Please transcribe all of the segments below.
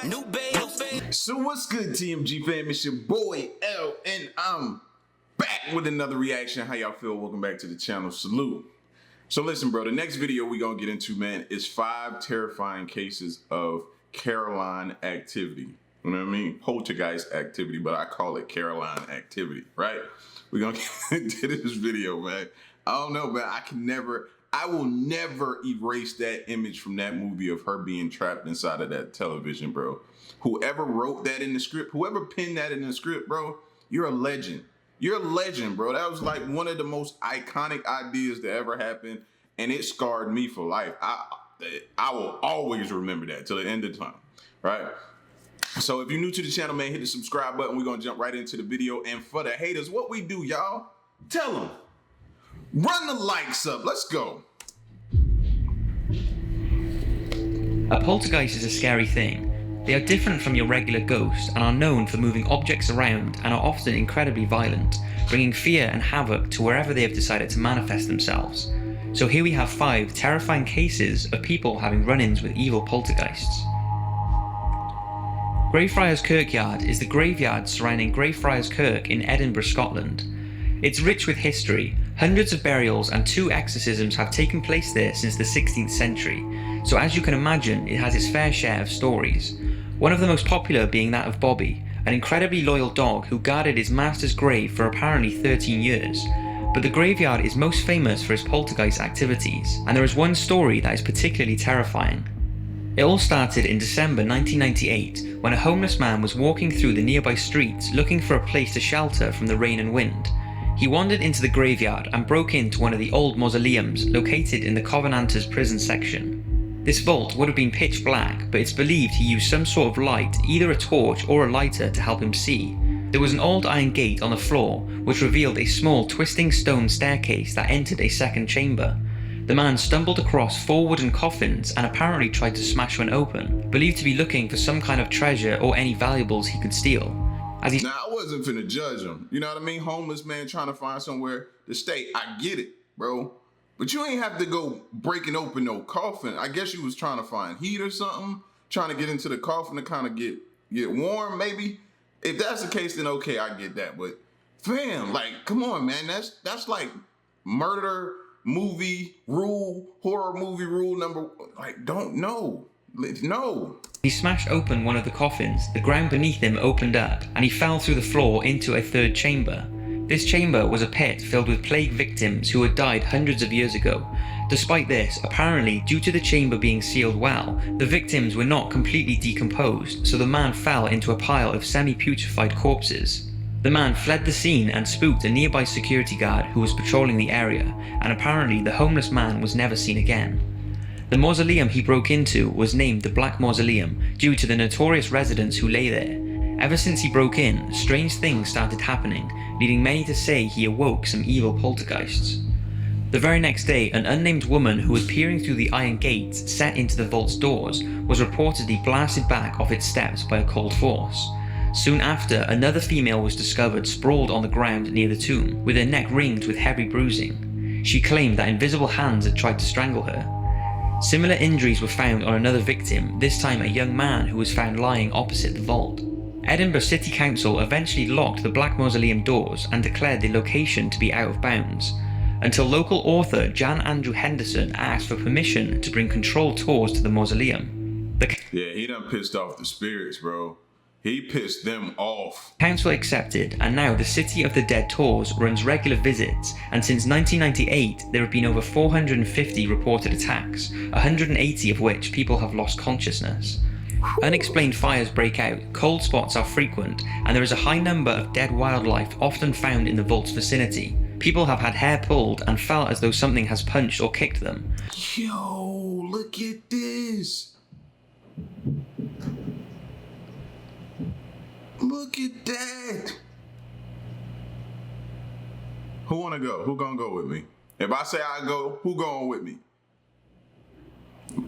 new babe. So what's good, TMG fam? It's your boy L, and I'm back with another reaction. How y'all feel? Welcome back to the channel. Salute. So listen, bro, the next video we gonna get into, man, is 5 terrifying cases of Caroline activity. You know what I mean? Poltergeist activity, but I call it Caroline activity, right? We're gonna get into this video, man. I don't know, man. I will never erase that image from that movie of her being trapped inside of that television, bro. Whoever wrote that in the script, whoever penned that in the script, bro, you're a legend. You're a legend, bro. That was like one of the most iconic ideas that ever happened, and it scarred me for life. I will always remember that till the end of time, right? So if you're new to the channel, man, hit the subscribe button. We're going to jump right into the video. And for the haters, what we do, y'all, tell them. Run the likes up. Let's go. A poltergeist is a scary thing. They are different from your regular ghost and are known for moving objects around and are often incredibly violent, bringing fear and havoc to wherever they have decided to manifest themselves. So here we have 5 terrifying cases of people having run-ins with evil poltergeists. Greyfriars Kirkyard is the graveyard surrounding Greyfriars Kirk in Edinburgh, Scotland. It's rich with history. Hundreds of burials and 2 exorcisms have taken place there since the 16th century, so as you can imagine, it has its fair share of stories. One of the most popular being that of Bobby, an incredibly loyal dog who guarded his master's grave for apparently 13 years. But the graveyard is most famous for its poltergeist activities, and there is one story that is particularly terrifying. It all started in December 1998 when a homeless man was walking through the nearby streets looking for a place to shelter from the rain and wind. He wandered into the graveyard and broke into one of the old mausoleums located in the Covenanters prison section. This vault would have been pitch black, but it's believed he used some sort of light, either a torch or a lighter, to help him see. There was an old iron gate on the floor which revealed a small twisting stone staircase that entered a second chamber. The man stumbled across 4 wooden coffins and apparently tried to smash one open, believed to be looking for some kind of treasure or any valuables he could steal. Now, I wasn't finna judge him. You know what I mean? Homeless man trying to find somewhere to stay. I get it, bro. But you ain't have to go breaking open no coffin. I guess you was trying to find heat or something, trying to get into the coffin to kind of get warm, maybe. If that's the case, then okay, I get that. But fam, like, come on, man. That's like murder movie rule, horror movie rule number, like, don't know. No. He smashed open one of the coffins, the ground beneath him opened up, and he fell through the floor into a 3rd chamber. This chamber was a pit filled with plague victims who had died hundreds of years ago. Despite this, apparently, due to the chamber being sealed well, the victims were not completely decomposed, so the man fell into a pile of semi-putrefied corpses. The man fled the scene and spooked a nearby security guard who was patrolling the area, and apparently the homeless man was never seen again. The mausoleum he broke into was named the Black Mausoleum due to the notorious residents who lay there. Ever since he broke in, strange things started happening, leading many to say he awoke some evil poltergeists. The very next day, an unnamed woman who was peering through the iron gates set into the vault's doors was reportedly blasted back off its steps by a cold force. Soon after, another female was discovered sprawled on the ground near the tomb, with her neck ringed with heavy bruising. She claimed that invisible hands had tried to strangle her. Similar injuries were found on another victim, this time a young man who was found lying opposite the vault. Edinburgh City Council eventually locked the Black Mausoleum doors and declared the location to be out of bounds, until local author Jan Andrew Henderson asked for permission to bring controlled tours to the mausoleum. Yeah, he done pissed off the spirits, bro. He pissed them off. Council accepted, and now the City of the Dead tours runs regular visits, and since 1998 there have been over 450 reported attacks, 180 of which people have lost consciousness. Unexplained fires break out, cold spots are frequent, and there is a high number of dead wildlife often found in the vault's vicinity. People have had hair pulled and felt as though something has punched or kicked them. Yo, look at this. Look at that. Who wanna go? Who gonna go with me? If I say I go, who going with me?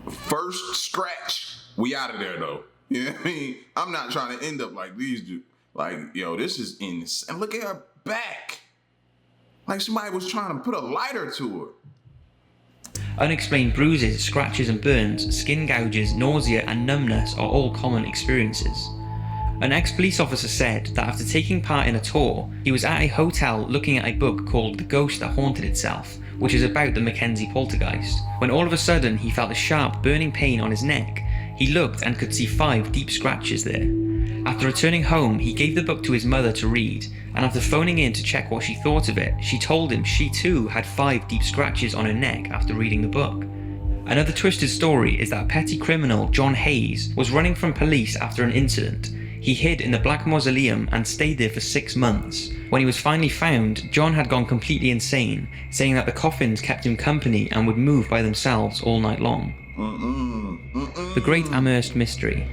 First scratch. We out of there though. You know what I mean? I'm not trying to end up like these dudes. Like, yo, this is insane. Look at her back. Like somebody was trying to put a lighter to her. Unexplained bruises, scratches and burns, skin gouges, nausea and numbness are all common experiences. An ex-police officer said that after taking part in a tour, he was at a hotel looking at a book called The Ghost That Haunted Itself, which is about the Mackenzie poltergeist, when all of a sudden he felt a sharp burning pain on his neck. He looked and could see 5 deep scratches there. After returning home, he gave the book to his mother to read, and after phoning in to check what she thought of it, she told him she too had 5 deep scratches on her neck after reading the book. Another twisted story is that petty criminal John Hayes was running from police after an incident. He hid in the Black Mausoleum and stayed there for 6 months. When he was finally found, John had gone completely insane, saying that the coffins kept him company and would move by themselves all night long. The Great Amherst Mystery.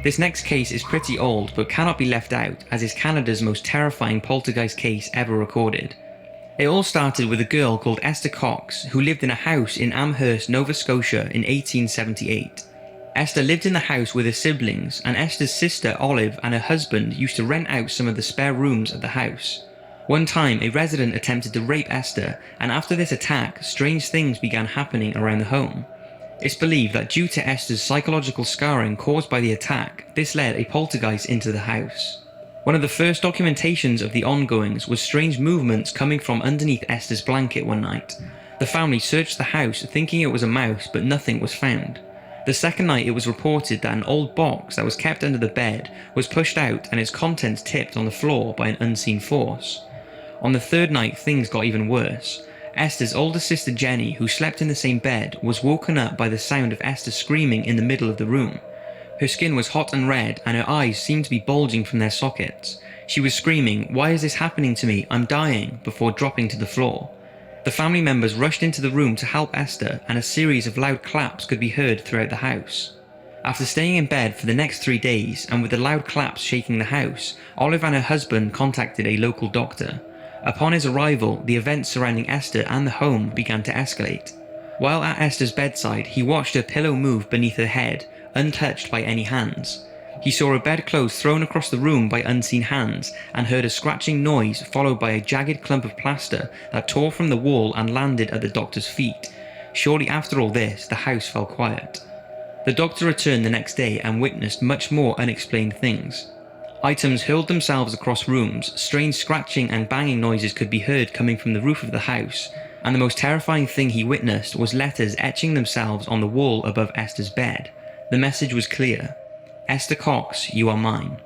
This next case is pretty old but cannot be left out, as is Canada's most terrifying poltergeist case ever recorded. It all started with a girl called Esther Cox, who lived in a house in Amherst, Nova Scotia in 1878. Esther lived in the house with her siblings, and Esther's sister Olive and her husband used to rent out some of the spare rooms of the house. One time, a resident attempted to rape Esther, and after this attack, strange things began happening around the home. It's believed that due to Esther's psychological scarring caused by the attack, this led a poltergeist into the house. One of the first documentations of the ongoings was strange movements coming from underneath Esther's blanket one night. The family searched the house thinking it was a mouse, but nothing was found. The second night, it was reported that an old box that was kept under the bed was pushed out and its contents tipped on the floor by an unseen force. On the third night, things got even worse. Esther's older sister Jenny, who slept in the same bed, was woken up by the sound of Esther screaming in the middle of the room. Her skin was hot and red, and her eyes seemed to be bulging from their sockets. She was screaming, "Why is this happening to me? I'm dying," before dropping to the floor. The family members rushed into the room to help Esther, and a series of loud claps could be heard throughout the house. After staying in bed for the next 3 days, and with the loud claps shaking the house, Olive and her husband contacted a local doctor. Upon his arrival, the events surrounding Esther and the home began to escalate. While at Esther's bedside, he watched her pillow move beneath her head, untouched by any hands. He saw her bedclothes thrown across the room by unseen hands, and heard a scratching noise followed by a jagged clump of plaster that tore from the wall and landed at the doctor's feet. Shortly after all this, the house fell quiet. The doctor returned the next day and witnessed much more unexplained things. Items hurled themselves across rooms, strange scratching and banging noises could be heard coming from the roof of the house, and the most terrifying thing he witnessed was letters etching themselves on the wall above Esther's bed. The message was clear: "Esther Cox, you are mine."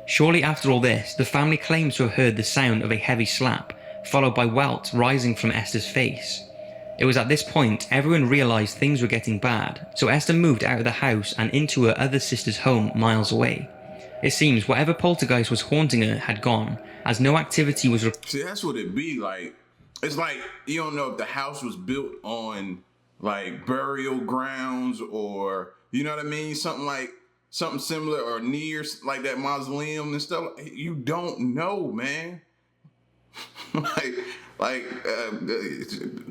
Shortly after all this, the family claims to have heard the sound of a heavy slap, followed by welts rising from Esther's face. It was at this point everyone realised things were getting bad, so Esther moved out of the house and into her other sister's home miles away. It seems whatever poltergeist was haunting her had gone, as no activity was See, that's what it be like. It's like, you don't know if the house was built on, like, burial grounds or, you know what I mean? Something similar or near, like that mausoleum and stuff. You don't know, man.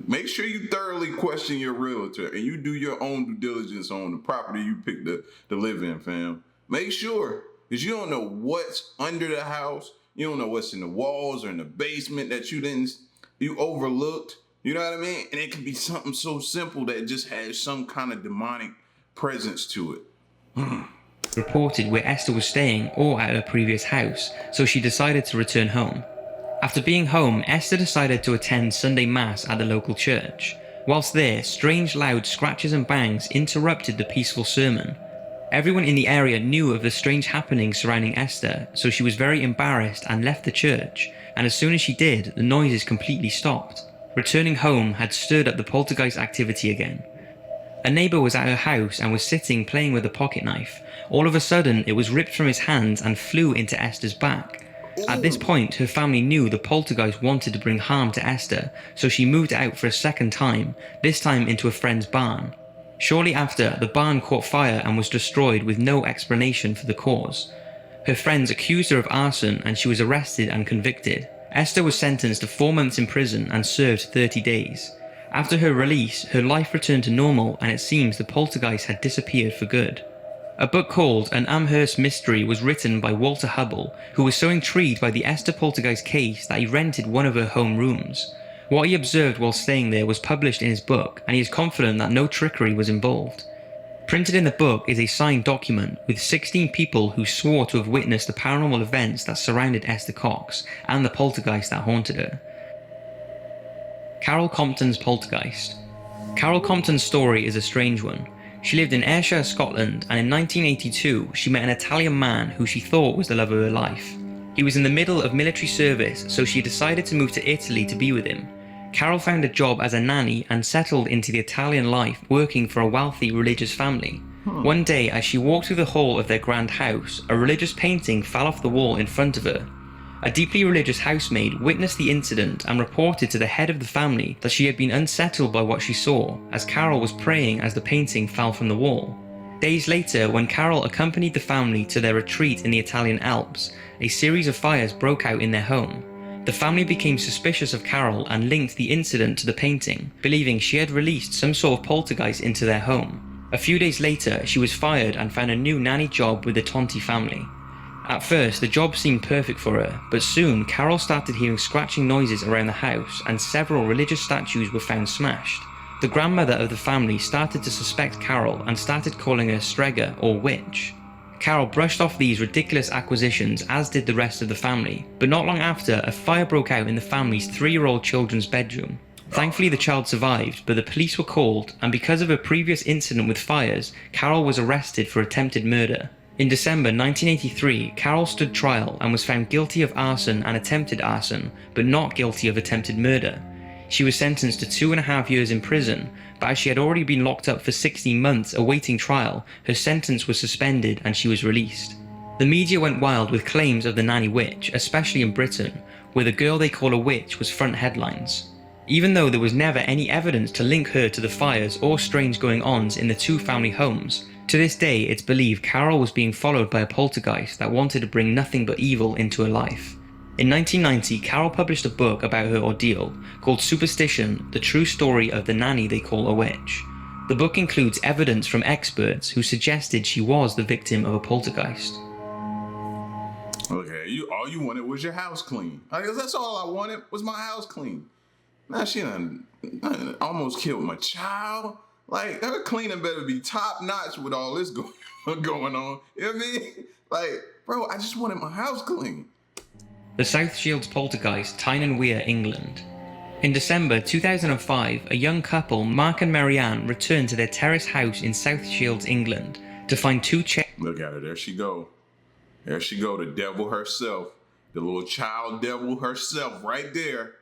Make sure you thoroughly question your realtor and you do your own due diligence on the property you picked to live in, fam. Make sure, because you don't know what's under the house. You don't know what's in the walls or in the basement that you overlooked. You know what I mean? And it can be something so simple that just has some kind of demonic presence to it. reported where Esther was staying or at her previous house, so she decided to return home. After being home, Esther decided to attend Sunday Mass at the local church. Whilst there, strange loud scratches and bangs interrupted the peaceful sermon. Everyone in the area knew of the strange happenings surrounding Esther, so she was very embarrassed and left the church, and as soon as she did, the noises completely stopped. Returning home had stirred up the poltergeist activity again. A neighbour was at her house and was sitting playing with a pocket knife. All of a sudden, it was ripped from his hands and flew into Esther's back. At this point, her family knew the poltergeist wanted to bring harm to Esther, so she moved out for a second time, this time into a friend's barn. Shortly after, the barn caught fire and was destroyed with no explanation for the cause. Her friends accused her of arson and she was arrested and convicted. Esther was sentenced to 4 months in prison and served 30 days. After her release, her life returned to normal and it seems the poltergeist had disappeared for good. A book called An Amherst Mystery was written by Walter Hubble, who was so intrigued by the Esther poltergeist case that he rented one of her home rooms. What he observed while staying there was published in his book, and he is confident that no trickery was involved. Printed in the book is a signed document with 16 people who swore to have witnessed the paranormal events that surrounded Esther Cox and the poltergeist that haunted her. Carol Compton's poltergeist. Carol Compton's story is a strange one. She lived in Ayrshire, Scotland, and in 1982 she met an Italian man who she thought was the love of her life. He was in the middle of military service, so she decided to move to Italy to be with him. Carol found a job as a nanny and settled into the Italian life, working for a wealthy religious family. One day, as she walked through the hall of their grand house, a religious painting fell off the wall in front of her. A deeply religious housemaid witnessed the incident and reported to the head of the family that she had been unsettled by what she saw, as Carol was praying as the painting fell from the wall. Days later, when Carol accompanied the family to their retreat in the Italian Alps, a series of fires broke out in their home. The family became suspicious of Carol and linked the incident to the painting, believing she had released some sort of poltergeist into their home. A few days later, she was fired and found a new nanny job with the Tonti family. At first, the job seemed perfect for her, but soon Carol started hearing scratching noises around the house and several religious statues were found smashed. The grandmother of the family started to suspect Carol and started calling her Strega or witch. Carol brushed off these ridiculous acquisitions, as did the rest of the family, but not long after, a fire broke out in the family's 3-year-old children's bedroom. Thankfully the child survived, but the police were called, and because of a previous incident with fires, Carol was arrested for attempted murder. In December 1983, Carol stood trial and was found guilty of arson and attempted arson, but not guilty of attempted murder. She was sentenced to 2.5 years in prison, but as she had already been locked up for 16 months awaiting trial, her sentence was suspended and she was released. The media went wild with claims of the nanny witch, especially in Britain, where the girl they call a witch was front headlines. Even though there was never any evidence to link her to the fires or strange going-ons in the 2 family homes, to this day it's believed Carol was being followed by a poltergeist that wanted to bring nothing but evil into her life. In 1990, Carol published a book about her ordeal called Superstition: The True Story of the Nanny They Call a Witch. The book includes evidence from experts who suggested she was the victim of a poltergeist. Okay, all you wanted was your house clean. I guess that's all I wanted was my house clean. Now she done almost killed my child. Like, her cleaning better be top notch with all this going on. You know what I mean? Like, bro, I just wanted my house clean. The South Shields Poltergeist, Tyne and Weir, England. In December 2005, a young couple, Mark and Marianne, returned to their terrace house in South Shields, England, to find 2 chairs. Look at her, there she go. There she go, the devil herself. The little child devil herself right there.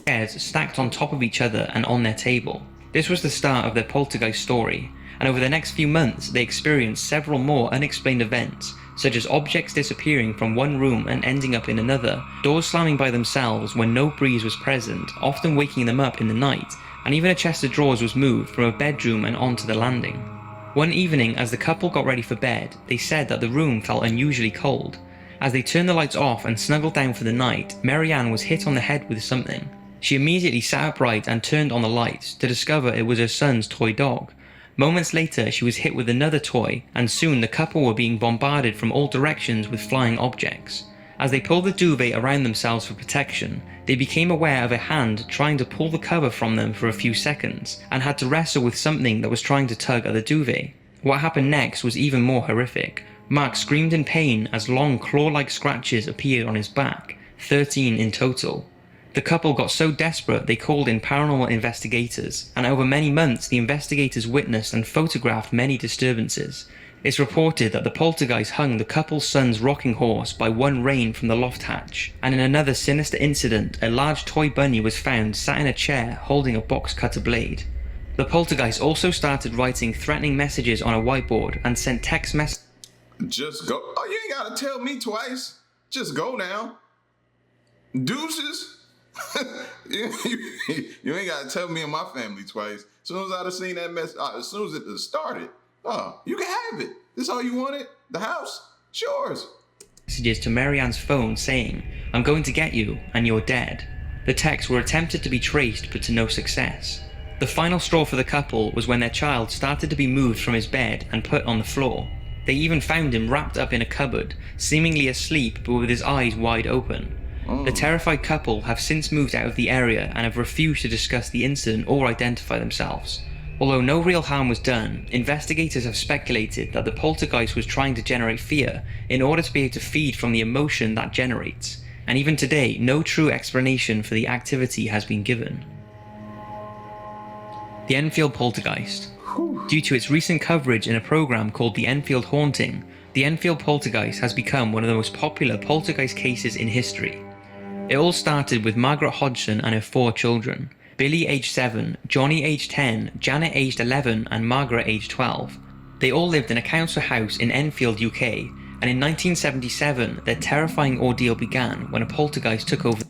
Chairs stacked on top of each other and on their table. This was the start of their poltergeist story, and over the next few months they experienced several more unexplained events, such as objects disappearing from one room and ending up in another, doors slamming by themselves when no breeze was present, often waking them up in the night, and even a chest of drawers was moved from a bedroom and onto the landing. One evening, as the couple got ready for bed, they said that the room felt unusually cold. As they turned the lights off and snuggled down for the night, Marianne was hit on the head with something. She immediately sat upright and turned on the lights to discover it was her son's toy dog. Moments later, she was hit with another toy, and soon the couple were being bombarded from all directions with flying objects. As they pulled the duvet around themselves for protection, they became aware of a hand trying to pull the cover from them for a few seconds, and had to wrestle with something that was trying to tug at the duvet. What happened next was even more horrific. Mark screamed in pain as long claw-like scratches appeared on his back, 13 in total. The couple got so desperate they called in paranormal investigators, and over many months the investigators witnessed and photographed many disturbances. It's reported that the poltergeist hung the couple's son's rocking horse by one rein from the loft hatch, and in another sinister incident, a large toy bunny was found sat in a chair holding a box cutter blade. The poltergeist also started writing threatening messages on a whiteboard and sent text messages. Just go. Oh, you ain't gotta tell me twice. Just go now. Deuces. You ain't gotta tell me and my family twice. As soon as I'd have seen that mess, as soon as it started, you can have it. This all you wanted? The house? It's yours. Messages to Marianne's phone saying, "I'm going to get you, and you're dead." The texts were attempted to be traced, but to no success. The final straw for the couple was when their child started to be moved from his bed and put on the floor. They even found him wrapped up in a cupboard, seemingly asleep but with his eyes wide open. The terrified couple have since moved out of the area and have refused to discuss the incident or identify themselves. Although no real harm was done, investigators have speculated that the poltergeist was trying to generate fear in order to be able to feed from the emotion that generates, and even today, no true explanation for the activity has been given. The Enfield Poltergeist. Due to its recent coverage in a program called The Enfield Haunting, the Enfield Poltergeist has become one of the most popular poltergeist cases in history. It all started with Margaret Hodgson and her 4 children. Billy aged 7, Johnny aged 10, Janet aged 11 and Margaret aged 12. They all lived in a council house in Enfield, UK, and in 1977 their terrifying ordeal began when a poltergeist took over.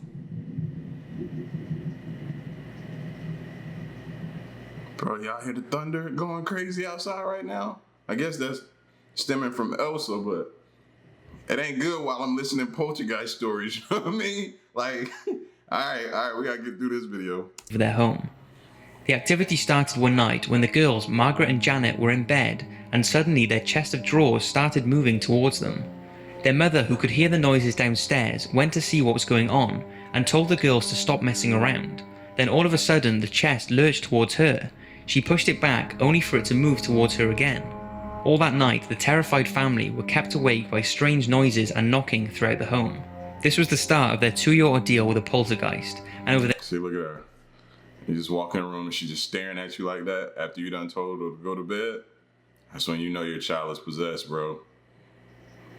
Bro, y'all hear the thunder going crazy outside right now? I guess that's stemming from Elsa, but it ain't good while I'm listening to poltergeist stories, you know what I mean? Like, all right, we gotta get through this video. For their home. The activity started one night when the girls, Margaret and Janet, were in bed, and suddenly their chest of drawers started moving towards them. Their mother, who could hear the noises downstairs, went to see what was going on and told the girls to stop messing around. Then all of a sudden the chest lurched towards her. She pushed it back only for it to move towards her again. All that night the terrified family were kept awake by strange noises and knocking throughout the home. This was the start of their 2-year ordeal with a poltergeist, and over the— See, look at her. You just walk in a room and she's just staring at you like that after you done told her to go to bed. That's when you know your child is possessed, bro.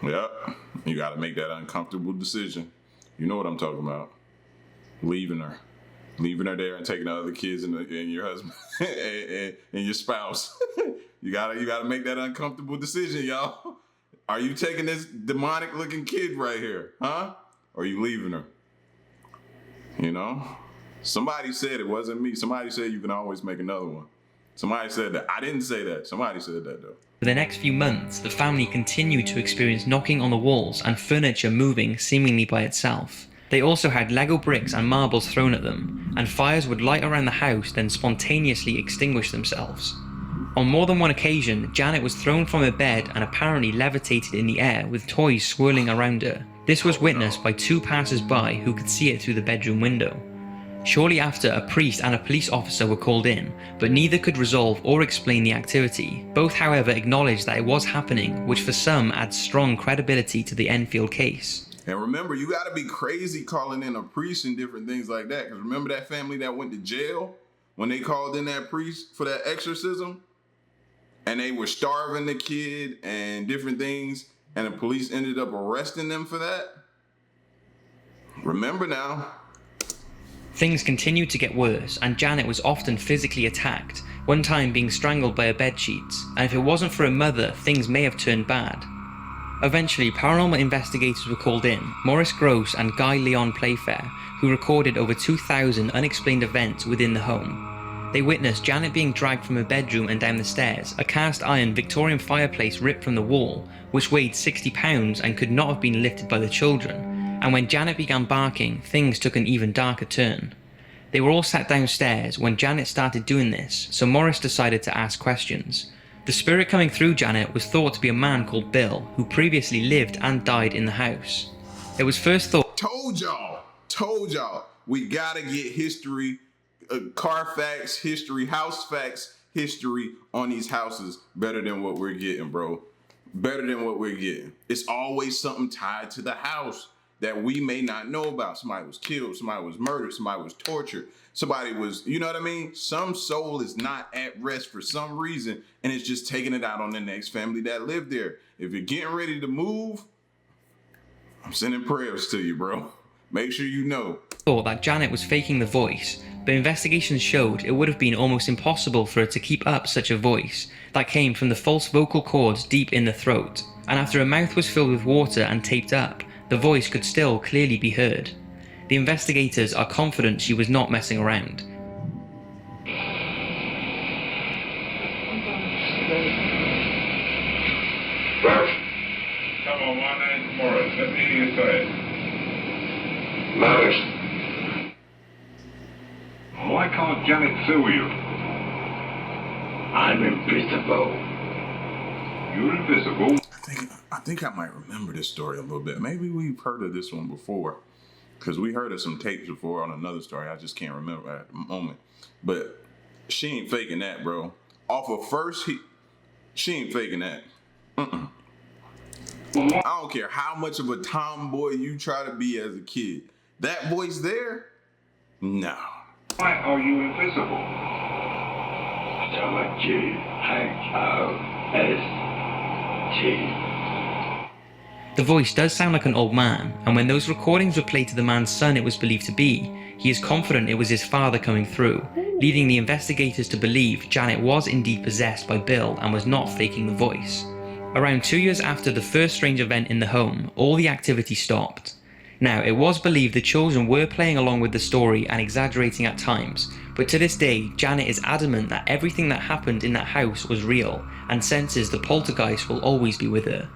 Yep. You gotta make that uncomfortable decision. You know what I'm talking about. Leaving her there and taking the other kids and your husband and your spouse. You gotta make that uncomfortable decision, y'all. Are you taking this demonic looking kid right here, huh? Or are you leaving her? You know? Somebody said, it wasn't me. Somebody said you can always make another one. Somebody said that. I didn't say that. Somebody said that though. For the next few months, the family continued to experience knocking on the walls and furniture moving seemingly by itself. They also had Lego bricks and marbles thrown at them, and fires would light around the house then spontaneously extinguish themselves. On more than one occasion, Janet was thrown from her bed and apparently levitated in the air with toys swirling around her. This was witnessed by 2 passers-by who could see it through the bedroom window. Shortly after, a priest and a police officer were called in, but neither could resolve or explain the activity. Both, however, acknowledged that it was happening, which for some adds strong credibility to the Enfield case. And remember, you gotta be crazy calling in a priest and different things like that. Because remember that family that went to jail when they called in that priest for that exorcism? And they were starving the kid and different things, and the police ended up arresting them for that? Remember now. Things continued to get worse, and Janet was often physically attacked, one time being strangled by her bedsheets, and if it wasn't for her mother, things may have turned bad. Eventually, paranormal investigators were called in, Maurice Gross and Guy Leon Playfair, who recorded over 2,000 unexplained events within the home. They witnessed Janet being dragged from her bedroom and down the stairs, a cast iron Victorian fireplace ripped from the wall, which weighed 60 pounds and could not have been lifted by the children, and when Janet began barking, things took an even darker turn. They were all sat downstairs when Janet started doing this, so Maurice decided to ask questions. The spirit coming through Janet was thought to be a man called Bill, who previously lived and died in the house. It was first thought— Told y'all, we gotta get history, Carfax history, house facts history on these houses better than what we're getting, bro. Better than what we're getting. It's always something tied to the house that we may not know about. Somebody was killed, somebody was murdered, somebody was tortured, somebody was, you know what I mean? Some soul is not at rest for some reason, and it's just taking it out on the next family that lived there. If you're getting ready to move, I'm sending prayers to you, bro. Make sure you know. Thought that Janet was faking the voice, but investigations showed it would have been almost impossible for her to keep up such a voice that came from the false vocal cords deep in the throat, and after her mouth was filled with water and taped up, the voice could still clearly be heard. The investigators are confident she was not messing around. Come on, my name's Morris. Let me hear you say it. Morris. Why can't Janet sue you? I'm invisible. You're invisible? I think I might remember this story a little bit. Maybe we've heard of this one before. Because we heard of some tapes before on another story. I just can't remember at the moment. But she ain't faking that, bro. Off of first, she ain't faking that. I don't care how much of a tomboy you try to be as a kid. That voice there? No. Why are you invisible? The voice does sound like an old man, and when those recordings were played to the man's son it was believed to be, he is confident it was his father coming through, leading the investigators to believe Janet was indeed possessed by Bill and was not faking the voice. Around 2 years after the first strange event in the home, all the activity stopped. Now, it was believed the children were playing along with the story and exaggerating at times, but to this day, Janet is adamant that everything that happened in that house was real, and senses the poltergeist will always be with her.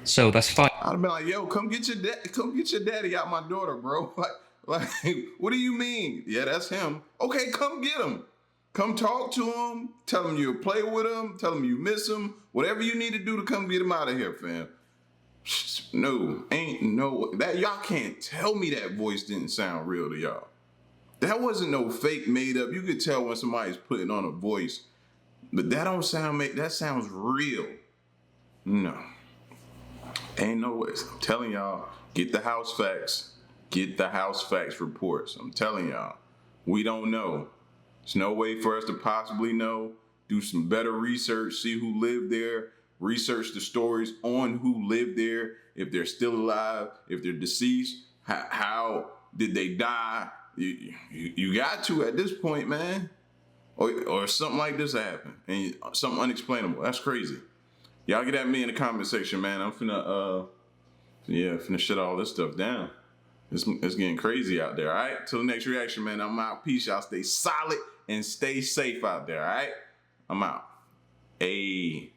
So that's fine. I'd have been like, yo, come get your daddy out my daughter, bro. Like, what do you mean? Yeah, that's him. Okay, come get him. Come talk to him. Tell him you'll play with him. Tell him you miss him. Whatever you need to do to come get him out of here, fam. No, ain't no, that y'all can't tell me that voice didn't sound real to y'all. That wasn't no fake made up. You could tell when somebody's putting on a voice, but that don't sound, that sounds real. No. Ain't no way. I'm telling y'all, get the house facts. Get the house facts reports. I'm telling y'all, we don't know. There's no way for us to possibly know. Do some better research, see who lived there, research the stories on who lived there, if they're still alive, if they're deceased, how did they die? You got to at this point, man. Or something like this happened, and something unexplainable. That's crazy. Y'all get at me in the comment section, man. I'm finna shut all this stuff down. It's getting crazy out there, all right? Till the next reaction, man, I'm out. Peace. Y'all stay solid and stay safe out there, all right? I'm out. Ayy.